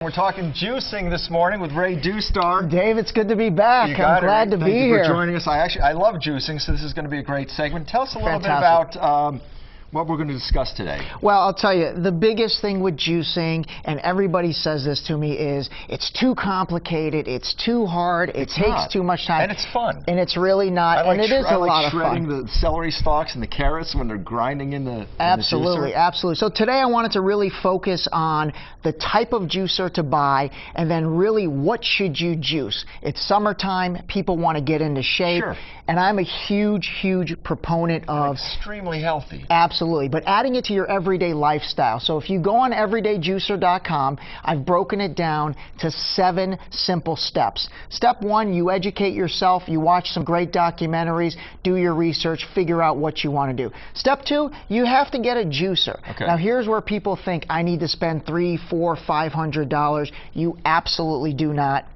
We're talking juicing this morning with Ray Doustdar. Dave, it's good to be back. I'm glad to be here. Thank you for joining us. I love juicing, so this is going to be a great segment. Tell us a little bit about what we're going to discuss today. Well, I'll tell you, the biggest thing with juicing, and everybody says this to me, is it's too complicated, it's too hard, it takes too much time. And it's fun. And it's really not, and it is a lot of fun. I like shredding the celery stalks and the carrots when they're grinding in the Absolutely, absolutely. So today I wanted to really focus on the type of juicer to buy, and then really what should you juice. It's summertime, people want to get into shape, and I'm a huge proponent of extremely healthy. Absolutely, but adding it to your everyday lifestyle. So if you go on everydayjuicer.com, I've broken it down to 7 simple steps. Step 1, you educate yourself, you watch some great documentaries, do your research, figure out what you want to do. Step 2, you have to get a juicer. Okay. Now here's where people think I need to spend $300, $400, $500. You absolutely do not.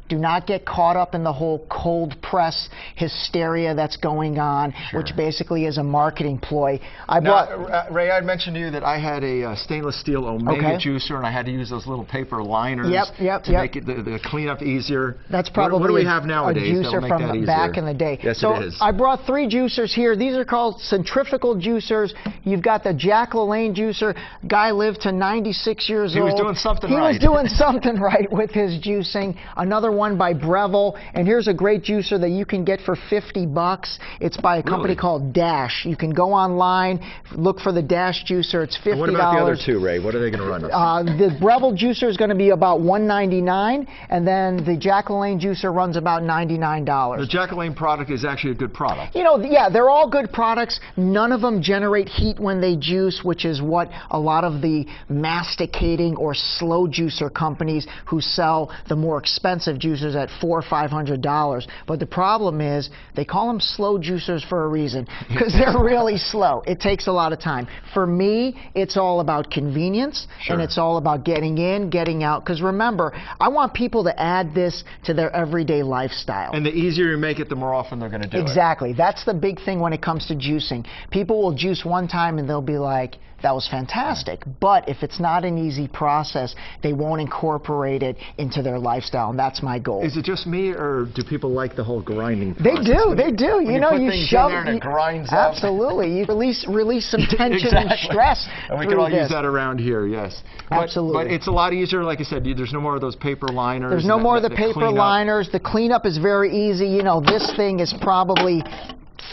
Do not get caught up in the whole cold press hysteria that's going on, which basically is a marketing ploy. Ray, I mentioned to you that I had a stainless steel Omega juicer, and I had to use those little paper liners to make it the cleanup easier. That's probably what do we have nowadays? A juicer from back in the day. Yes, so it is. I brought 3 juicers here. These are called centrifugal juicers. You've got the Jack LaLanne juicer. Guy lived to 96 years old. He was doing something right. He was doing something right with his juicing. Another one by Breville, and here's a great juicer that you can get for $50. It's by a company called Dash. You can go online, look for the Dash juicer. It's $50. And what about the other 2, Ray? What are they going to run us? The Breville juicer is going to be about $199, and then the Jack LaLanne juicer runs about $99. The Jack LaLanne product is actually a good product. You know, yeah, they're all good products. None of them generate heat when they juice, which is what a lot of the masticating or slow juicer companies who sell the more expensive juicers at $400 or $500. But the problem is they call them slow juicers for a reason, because they're really slow. It takes a lot of time. For me, it's all about convenience, and it's all about getting in, getting out. Because remember, I want people to add this to their everyday lifestyle. And the easier you make it, the more often they're going to do it. Exactly. That's the big thing when it comes to juicing. People will juice one time and they'll be like, that was fantastic. But if it's not an easy process, they won't incorporate it into their lifestyle, and that's my goal. Is it just me, or do people like the whole grinding process? They do. They do. You know, you shove in there and it grinds up. Absolutely. You release some tension and stress. And we can all use that around here, yes. Absolutely. But it's a lot easier, like I said, there's no more of those paper liners. There's no more of the paper liners. The cleanup is very easy. You know, this thing is probably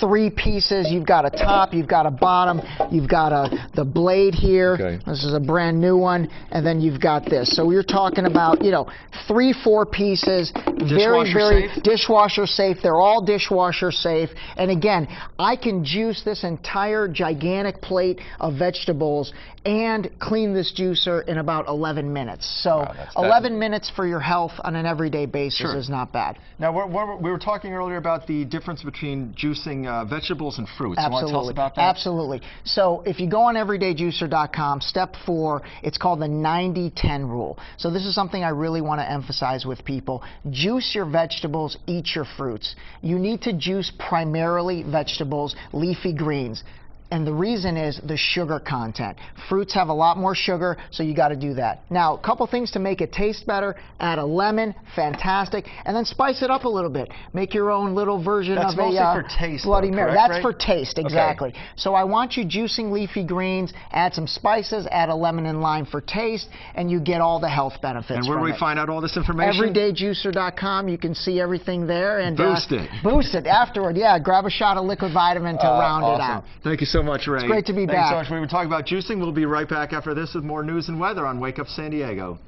3 pieces. You've got a top, you've got a bottom, you've got the blade here. This is a brand new one, and then you've got this. So you're talking about, you know, 3, 4 pieces. Very dishwasher safe. They're all dishwasher safe. And again, I can juice this entire gigantic plate of vegetables and clean this juicer in about 11 minutes. So 11 minutes for your health on an everyday basis is not bad. Now, we were talking earlier about the difference between juicing vegetables and fruits. Absolutely. You want to tell us about that? Absolutely. So if you go on everydayjuicer.com, step 4, it's called the 90-10 rule. So this is something I really want to emphasize with people. Juice your vegetables, eat your fruits. You need to juice primarily vegetables, leafy greens. And the reason is the sugar content. Fruits have a lot more sugar, so you got to do that. Now, a couple things to make it taste better. Add a lemon, fantastic, and then spice it up a little bit. Make your own little version of a for taste, Bloody Mary. Correct, That's for taste, exactly. Okay. So I want you juicing leafy greens, add some spices, add a lemon and lime for taste, and you get all the health benefits. And where do we find out all this information? Everydayjuicer.com. You can see everything there. And boost it. Boost it afterward. Yeah, grab a shot of liquid vitamin to round it out. Thank you so much, Ray. It's great to be back. Thanks so much. We were talking about juicing. We'll be right back after this with more news and weather on Wake Up San Diego.